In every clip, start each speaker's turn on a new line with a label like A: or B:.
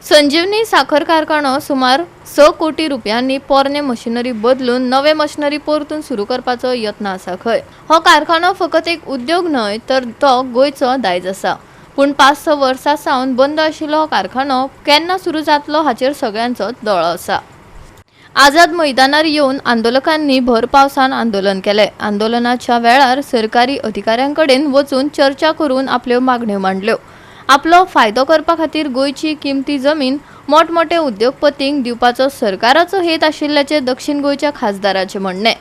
A: संजीवनी साखर कारखानो सुमार 6 कोटी रुपयांनी पोरणे मशिनरी बदलून नवे मशिनरी परतून सुरू करपाचो यत्न आसा खंय. हो कारखानो फकत एक उद्योग न्हय तर तो गोंयचो दायज आसा. पूण 5-6 वर्सां सावन बंद आशिल्लो हो कारखानो केन्ना सुरू जातलो हाचेर सगळ्यांचोच दोळो आसा. आझाद मैदानार येवन आंदोलकांनी भर पावसान आंदोलन केले. आंदोलनाच्या वेळार सरकारी अधिकाऱ्यांकडेन वचून चर्चा करून आपल्यो मागण्यो मांडल्यो. आपलो फायदो करपा खातीर गोंयची किमती जमीन मोठमोठे उद्योगपतींक दिवपाचो सरकाराचो हेत आशिल्ल्याचे दक्षिण गोंयच्या खासदाराचे म्हणणे.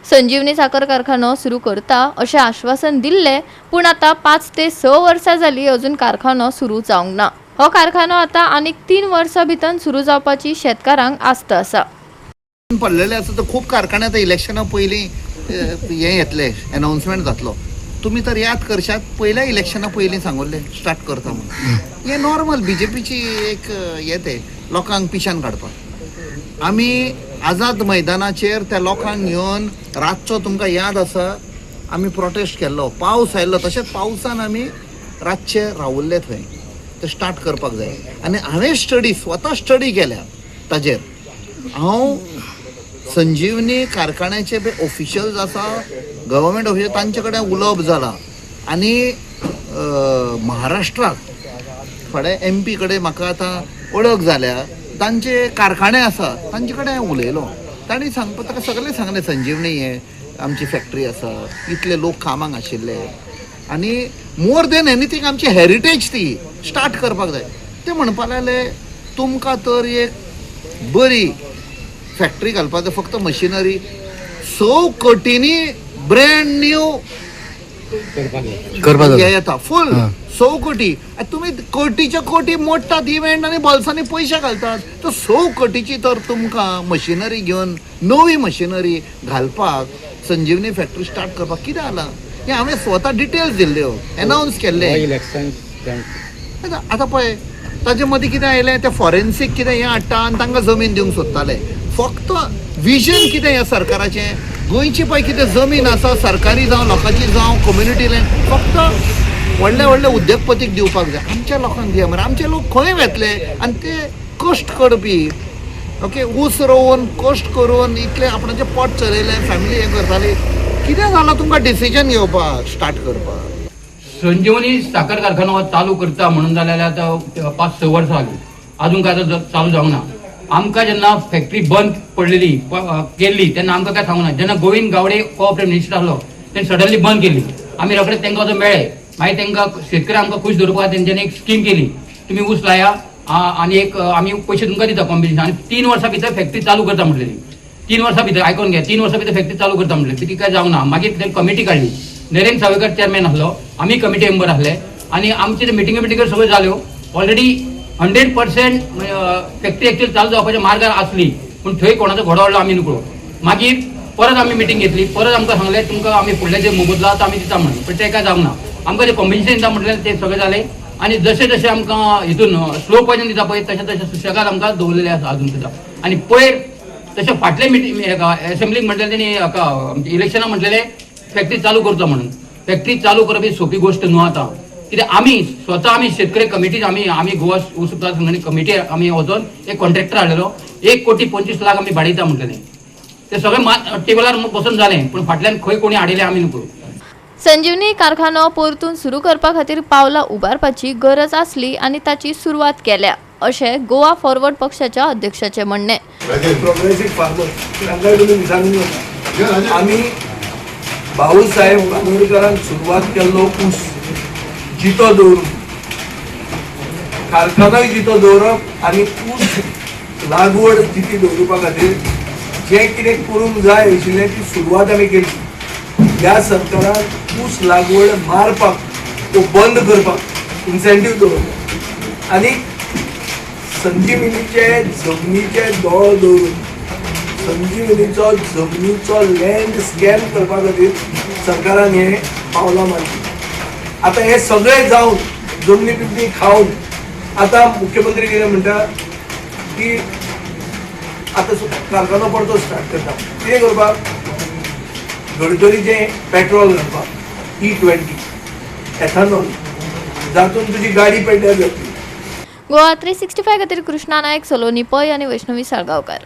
A: संजीवनी साखर कारखानो सुरू करता अशें आश्वासन दिल्ले, पूण आतां 5 ते 6 वर्सां जालीं अजून कारखानो सुरू जावंक ना. हो कारखानो आतां आनीक 3 वर्सां भितर सुरू जावपाची शेतकारांक आस्त आसा.
B: पडलेले आसा तर खूप कारखाने आतां इलेक्शना पयलीं हे येतले, अनाउन्समेंट जातलो. तुम्ही तर याद करशात, पहिल्या इलेक्शना पयलीं सांगोल्ले स्टार्ट करता म्हणून. हे नॉर्मल बीजेपीची एक हे ते लोकांक पिशान काडपाक. आमी आझाद मैदानाचेर त्या लोकांक घेवन रातचो तुमकां याद आसा आमी प्रोटेस्ट केल्लो. पावस आयल्लो, तशेंच पावसान आमी रातचे रावल्ले थंय. ते स्टार्ट करपाक जाय. आनी हांवें स्वता स्टडी केल्या ताजेर. हांव संजीवनी कारखान्याचे पळय ऑफिशियल्स आसा, गव्हर्मेंट ऑफिशियल, तांचे कडेन उलोवप जालां. आनी महाराष्ट्राक थोडे MP कडेन म्हाका आतां वळख जाल्या, तांचे कारखाने आसा तांचे कडेन उलयलो. तांणी ताका सगळें सांगलें संजीवनी हे आमची फॅक्टरी आसा, इतले लोक कामाक आशिल्ले, आनी मोर देन एनीथींग आमची हेरिटेज ती स्टार्ट करपाक जाय. ते म्हणपाक लागले तुमकां तर एक बरी फॅक्टरी घालपाचो, फक्त मशिनरी 6 कोटींनी ब्रँड न्यू करपाक येता फुल 6 कोटी. तुम्ही कोटीच्या कोटी मोडटात इव्हेंट आनी बॉल्सांनी पयशे घालतात. तर 6 कोटीची तर तुमकां मशिनरी घेवन नवी मशिनरी घालपाक संजीवनी फॅक्टरी स्टार्ट करपाक कितें जालां हें हांवें स्वता डिटेल्स दिल्ल्यो, अनाउन्स केल्ले. आतां पळय ताजे मदीं कितें आयलें, ते फॉरेन्सीक कितें हें हाडटा आनी तांकां जमीन दिवंक सोदताले. फक्त विजन कितें ह्या सरकाराचें, गोंयची पळय कितें जमीन आसा, सरकारी जावं लोकांची जावं कम्युनिटी लँड, फक्त व्हडले व्हडले उद्योगपतीक दिवपाक जाय. आमच्या लोकांक दिया मरे. आमचे लोक खंय वेतले आनी ते कश्ट करपी, ओके, ऊस रोवन कश्ट करून इतले आपणाचें पोट चलयलें, फॅमिली हें करताली. कितें जालां तुमकां डिसिजन घेवपाक स्टार्ट करपाक?
C: संजीवनी साखर कारखानो चालू करता म्हणून जाल्यार आतां 5-6 वर्सां जालीं, अजून काय चालू जावंक ना. आमकां जेन्ना फॅक्टरी बंद पडलेली केल्ली तेन्ना आमकां काय सांगूना. जेन्ना गोविंद गावडे कोऑपरेटिव्ह मिनिस्टर आसलो तेणें सडनली बंद केली. आमी रोखडेच तांकां वचून मेळ्ळे. मागीर तांकां शेतकरी आमकां खूश दवरपाक तेंच्यांनी एक स्कीम केली, तुमी ऊस लाया आनी एक आमी पयशे तुमकां दिता कॉम्पिटिशन. आनी 3 वर्सां भितर फॅक्टरी चालू करता म्हटलेली. 3 वर्सां भितर आयकून घे, 3 वर्सां भितर फॅक्टरी चालू करता म्हटलें. ती काय जावंक ना. मागीर तेणी कमिटी काडली. नरेंद्र सावयकर चेअरमॅन आसलो, आमी कमिटी मेंबर आसले, आनी आमचे मिटिंगे सगळ्यो जाल्यो. ऑलरेडी 100% फॅक्टरी एक्चुअली चालू जावपाच्या मार्गार आसली, पूण थंय कोणाचो घोडो हाडलो आमी नकळो. मागीर परत आमी मिटींग घेतली. परत आमकां सांगलें तुमकां आमी फुडले जे मोबदलो आसा आमी दिता म्हणून. पण तें काय जावंक ना. आमकां जे कॉम्पिटिशन दिता म्हटलें तें सगळें जालें. आनी जशें जशें आमकां हितून स्लो पॉयजन दिता पळय तशें तशें सुशेगाद आमकां दवरलेलें आसा अजून सुद्दां. आनी पयर तशें फाटले एसेंब्लीक म्हटलें तेणी इलेक्शनाक म्हटलेलें फॅक्टरी चालू करचो म्हणून. फॅक्टरी चालू करप ही सोपी गोश्ट न्हू आतां. कित्याक आमी स्वता आमी शेतकरी कमिटी आमी गोवा ऊस उत्पादक संघाची कमिटी आमी वचोन एक कॉन्ट्रॅक्टर हाडलेलो. 1,25 लाख आमी भाडयता म्हटलेलें. ते सगळें टेबलार बसून जालें, पूण फाटल्यान खंय कोणी हाडिल्लें आमी नको.
A: संजीवनी कारखानो परतून सुरू करपा खातीर पावलां उबारपाची गरज आसली आनी ताची सुरवात केल्या अशें गोवा फॉरवर्ड पक्षाच्या अध्यक्षाचे म्हणणे.
D: आमी भाऊसाहेब कानोडकरान सुरवात केल्लो ऊस जितो दवरून, कारखानोय जितो दवरप आनी ऊस लागवड जिती दवरपा खातीर जें कितें करूंक जाय आशिल्लें ती सुरवात आमी केली. ह्या सरकारान ऊस लागवड मारपाक तो बंद करपाक इन्सेंटीव दवरलो आनी संजीवनीचे जमनीचे दोळ दवरून संजीवनीचो जमनीचो लँड स्कॅम करपा खातीर सरकारान हे पावलां मारली. आतां हे सगळें जावन जमनी बिमनी खावन आतां मुख्यमंत्री कितें म्हणटा की आतां कारखानो परतो स्टार्ट करता. कितें करपाक? गडकरीचें पेट्रोल घालपाक E20 एथानॉल, जातून तुजी गाडी पेड्ड्यार जातली.
A: गोवा 365 खातीर कृष्णा नायक, सलोनी पै आनी वैष्णवी साळगांवकार.